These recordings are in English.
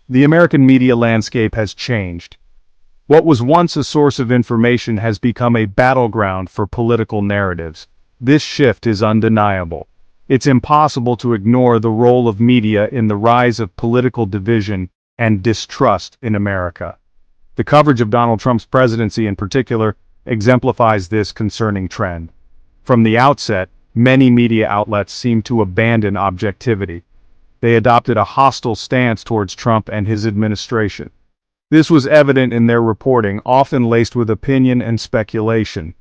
The American media landscape has changed. What was once a source of information has become a battleground for political narratives. This shift is undeniable. It's impossible to ignore the role of media in the rise of political division and distrust in America. The coverage of Donald Trump's presidency in particular exemplifies this concerning trend. From the outset, many media outlets seemed to abandon objectivity. They adopted a hostile stance towards Trump and his administration. This was evident in their reporting, often laced with opinion and speculation.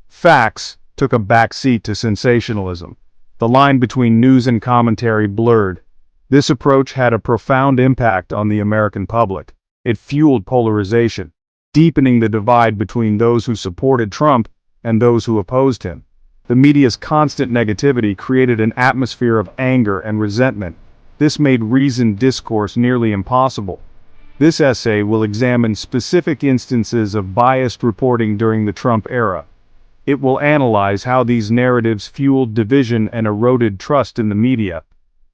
Facts took a back seat to sensationalism. The line between news and commentary blurred. This approach had a profound impact on the American public. It fueled polarization, deepening the divide between those who supported Trump and those who opposed him. The media's constant negativity created an atmosphere of anger and resentment. This made reasoned discourse nearly impossible. This essay will examine specific instances of biased reporting during the Trump era. It will analyze how these narratives fueled division and eroded trust in the media.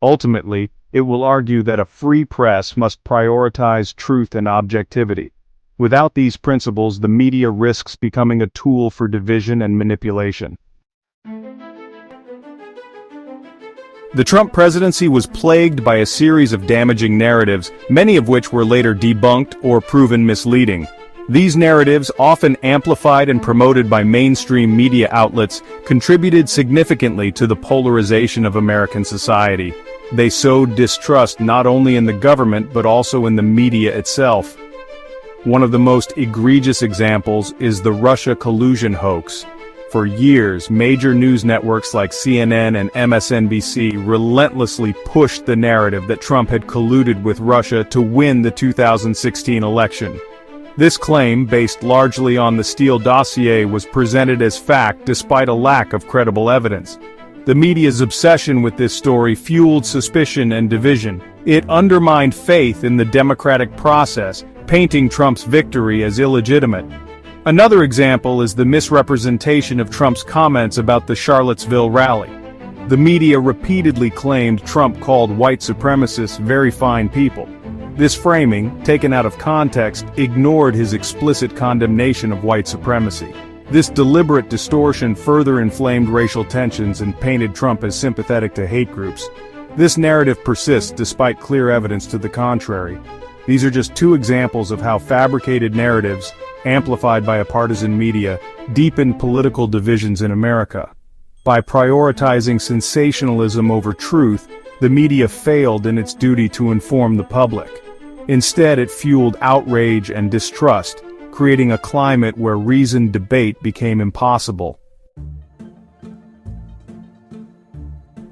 Ultimately, it will argue that a free press must prioritize truth and objectivity. Without these principles, the media risks becoming a tool for division and manipulation. The Trump presidency was plagued by a series of damaging narratives, many of which were later debunked or proven misleading. These narratives, often amplified and promoted by mainstream media outlets, contributed significantly to the polarization of American society. They sowed distrust not only in the government but also in the media itself. One of the most egregious examples is the Russia collusion hoax. For years, major news networks like CNN and MSNBC relentlessly pushed the narrative that Trump had colluded with Russia to win the 2016 election. This claim, based largely on the Steele dossier, was presented as fact despite a lack of credible evidence. The media's obsession with this story fueled suspicion and division. It undermined faith in the democratic process, painting Trump's victory as illegitimate. Another example is the misrepresentation of Trump's comments about the Charlottesville rally. The media repeatedly claimed Trump called white supremacists very fine people. This framing, taken out of context, ignored his explicit condemnation of white supremacy. This deliberate distortion further inflamed racial tensions and painted Trump as sympathetic to hate groups. This narrative persists despite clear evidence to the contrary. These are just two examples of how fabricated narratives, amplified by a partisan media, deepened political divisions in America. By prioritizing sensationalism over truth, the media failed in its duty to inform the public. Instead, it fueled outrage and distrust, creating a climate where reasoned debate became impossible.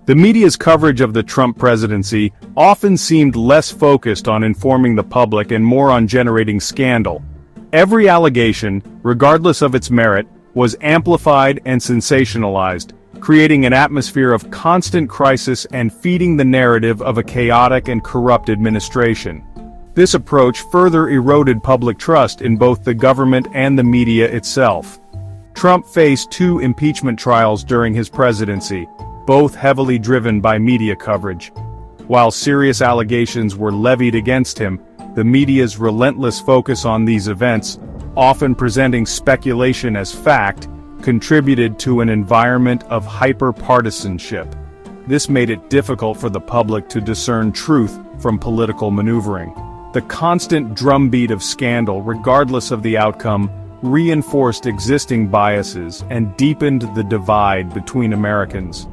The media's coverage of the Trump presidency often seemed less focused on informing the public and more on generating scandal. Every allegation, regardless of its merit, was amplified and sensationalized, creating an atmosphere of constant crisis and feeding the narrative of a chaotic and corrupt administration. This approach further eroded public trust in both the government and the media itself. Trump faced 2 impeachment trials during his presidency, both heavily driven by media coverage. While serious allegations were levied against him, the media's relentless focus on these events, often presenting speculation as fact, contributed to an environment of hyper-partisanship. This made it difficult for the public to discern truth from political maneuvering. The constant drumbeat of scandal, regardless of the outcome, reinforced existing biases and deepened the divide between Americans.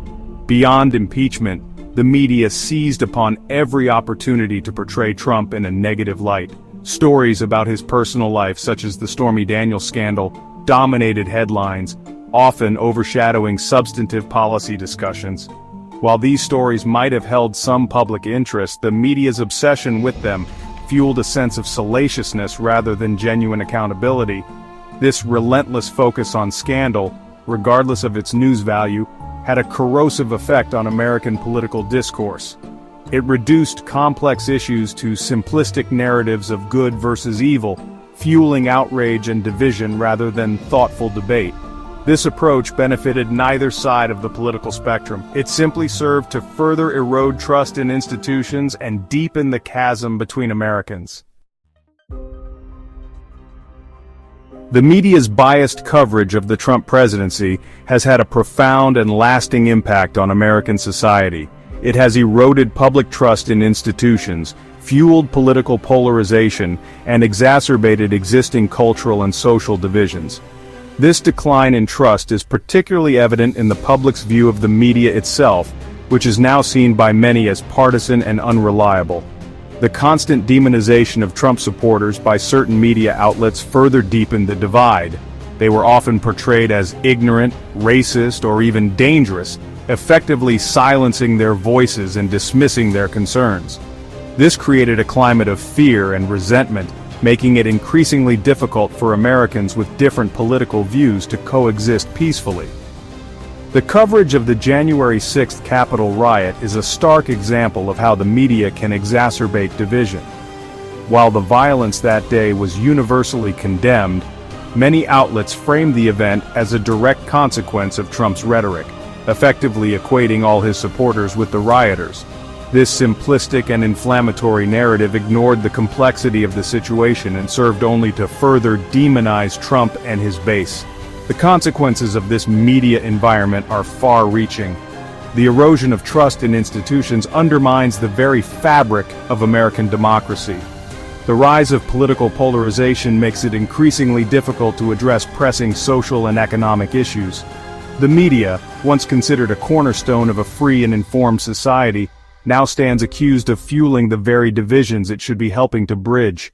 Beyond impeachment, the media seized upon every opportunity to portray Trump in a negative light. Stories about his personal life, such as the Stormy Daniels scandal, dominated headlines, often overshadowing substantive policy discussions. While these stories might have held some public interest, the media's obsession with them fueled a sense of salaciousness rather than genuine accountability. This relentless focus on scandal, regardless of its news value, had a corrosive effect on American political discourse. It reduced complex issues to simplistic narratives of good versus evil, fueling outrage and division rather than thoughtful debate. This approach benefited neither side of the political spectrum. It simply served to further erode trust in institutions and deepen the chasm between Americans. The media's biased coverage of the Trump presidency has had a profound and lasting impact on American society. It has eroded public trust in institutions, fueled political polarization, and exacerbated existing cultural and social divisions. This decline in trust is particularly evident in the public's view of the media itself, which is now seen by many as partisan and unreliable. The constant demonization of Trump supporters by certain media outlets further deepened the divide. They were often portrayed as ignorant, racist, or even dangerous, effectively silencing their voices and dismissing their concerns. This created a climate of fear and resentment, making it increasingly difficult for Americans with different political views to coexist peacefully. The coverage of the January 6th Capitol riot is a stark example of how the media can exacerbate division. While the violence that day was universally condemned, many outlets framed the event as a direct consequence of Trump's rhetoric, effectively equating all his supporters with the rioters. This simplistic and inflammatory narrative ignored the complexity of the situation and served only to further demonize Trump and his base. The consequences of this media environment are far-reaching. The erosion of trust in institutions undermines the very fabric of American democracy. The rise of political polarization makes it increasingly difficult to address pressing social and economic issues. The media, once considered a cornerstone of a free and informed society, now stands accused of fueling the very divisions it should be helping to bridge.